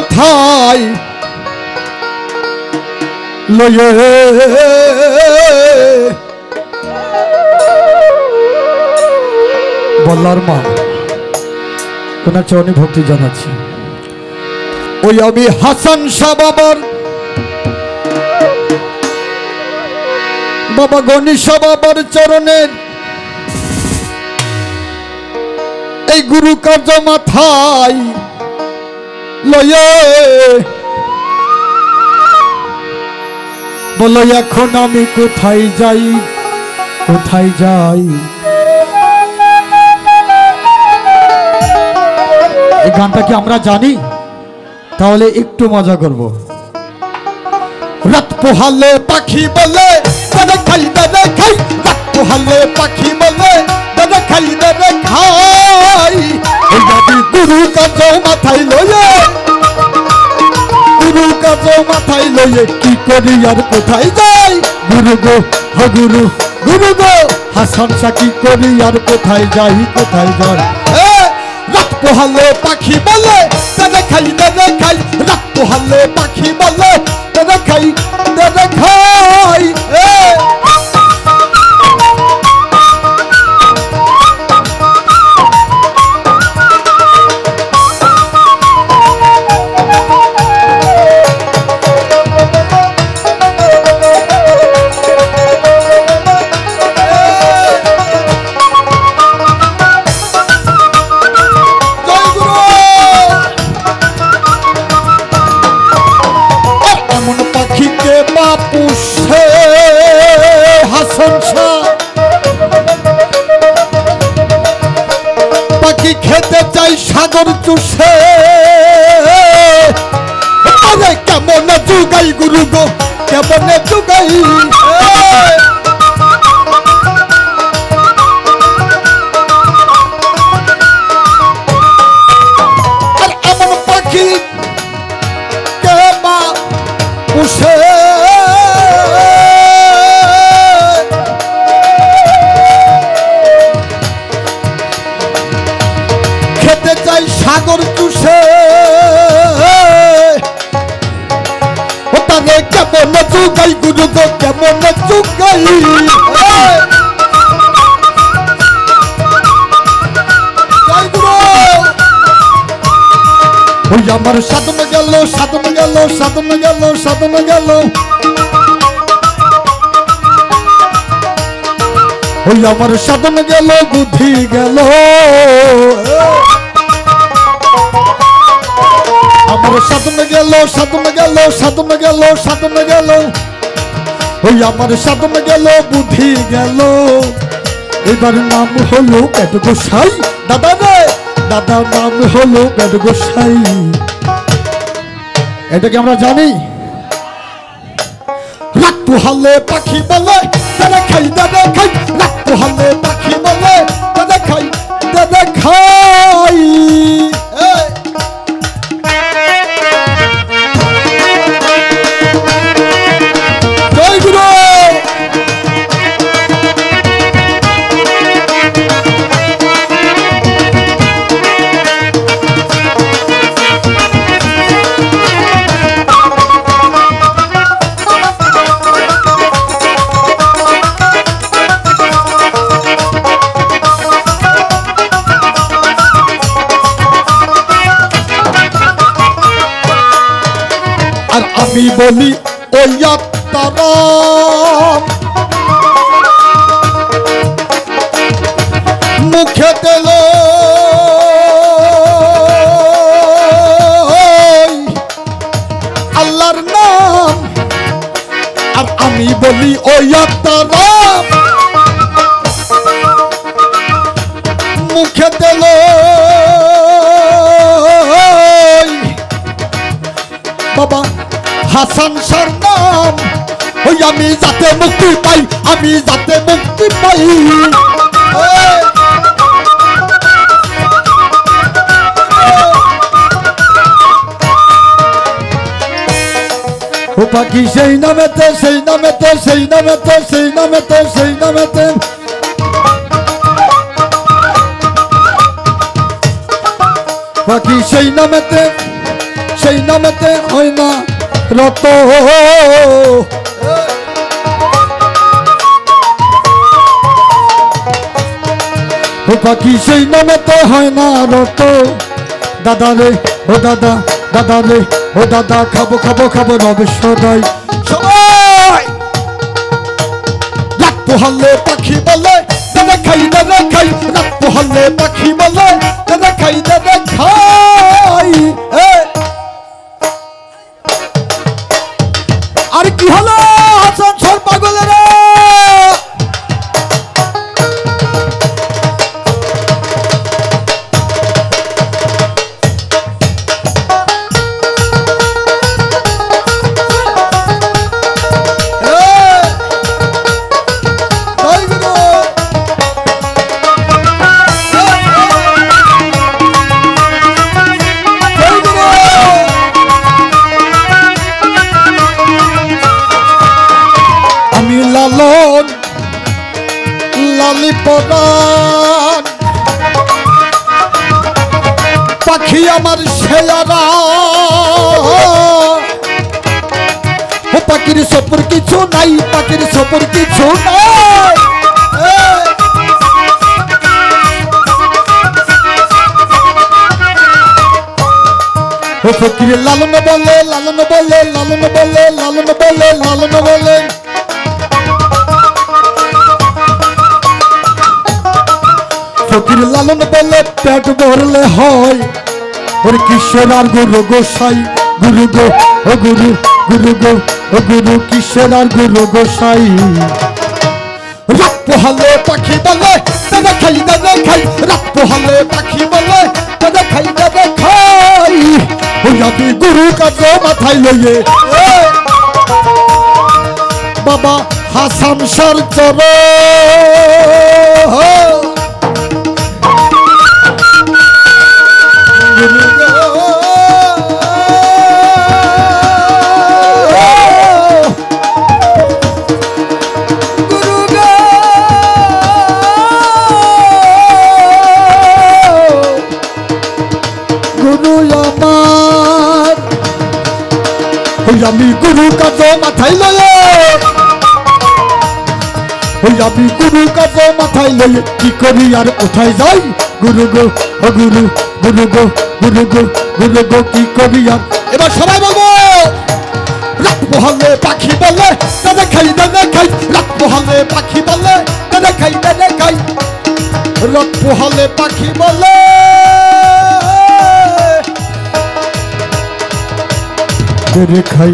মাথায় লয়ে বল্লার মা ওনার চরণে ভক্তি জানাচ্ছি। ওই আমি হাসান শাহ বাবা গণেশ বাবার চরণের এই গুরু কার্য মাথায় লয়ে বলো এখন আমি কোথায় যাই কোথায় যাই। এই গানটা কি আমরা জানি? তাহলে একটু মজা করব। রাত পোহালে পাখি বলে দাদা খাই রাত পোহালে পাখি বলে দাদা খাই এই যাবি গুরু কাজ মাথায় লয়ে গুরু কাজ মাথায় লয়ে কি করি আর কোথায় যাই। গুরু গো হ গুরু গুরু গো হাসান শাহ কি করি আর কোথায় যাই কোথায় যাই। রাত পোহালে পাখি বলে দাদা খাই রাত পোহালে পাখি বলে দাদা খাই পুষে হাসান শাহ পাখি খেতে চাই সাগর চুষে। আরে কেমন যুগাই গুরু গো কেমন যুগাই। আর এমন পাখি কে বা পুষে সাগর চুষে। ও তারে কেমন যুগাই গুরু গো কেমন যুগাই। ওই আমার সাধন গেল সাধন গেল সাধন গেল সাধন গেল। ওই আমার সাধন গেল বুদ্ধি গেল। আমার সাধন গেল সাধন গেল সাধন গেল সাধন গেল। ওই আমার সাধন গেল বুদ্ধি গেল। এবার নাম হলো বেদ গোসাই দাদা রে দাদা নাম হলো বেদ গোসাই। এটা কি আমরা জানি? রাত পোহালে পাখি বলে দাদা খাই রাত পোহালে পাখি বলে দাদা খাই আমি বলি ওই আত্মারাম মুখে দিল আল্লাহর নাম। আর আমি বলি ওই আত্মারাম মুখে দিল বাবা হাসান শাহর নাম। ওই আমি যাতে মুক্তি পাই আমি যাতে মুক্তি পাই। ও পাখি সেই নামেতে সেই নামেতে সেই নামেতে সেই নামেতে সেই নামেতে পাখি সেই নামেতে সেই নামেতে হয় না রত ও পাখি সেই নামেতে হয় না রত দাদা রে ও দাদা দাদা রে ও দাদা খাবো খাবো খাবো রবে সদাই সবাই রাত পোহালে পাখি বলে দাদা খাই রাত পোহালে পাখি বলে দাদা খাই আর কি হলো হাসান সর পাগলেরা লালন লালি পরাণ পাখি আমার ছেলেরা ও পাখির সপর কিছু নাই পাখির সপর কিছু নাই ও ফকির লালন বলে লালন বলে লালন বলে লালন বলে লালন বলে ফকির লালন বলে পেট ভরলে হয় ওর কিশোর আর গুরু গোসাই গুরু গো ও গুরু গুরু গো ও গুরু কিশোর আর গুরু গোসাই রাত পোহালে পাখি বলে দাদা খাই রাত পোহালে পাখি বলে দাদা খাই ওই আমি গুরু কাজ মাথায় লইয়ে বাবা হাসান সর চর আমি গুরু কাজ মাথায় লয়ে ওই আমি গুরু কাজ মাথায় লয়ে কি করি আর কোথায় যাই গুরু গো ও গুরু গুরু গো গুরু গো গুরু গো কি করি আর এবার সবাই বলবো রাত পোহালে পাখি বলে দাদা খাই রাত পোহালে পাখি বলে দাদা খাই রাত পোহালে পাখি বলে রে খাই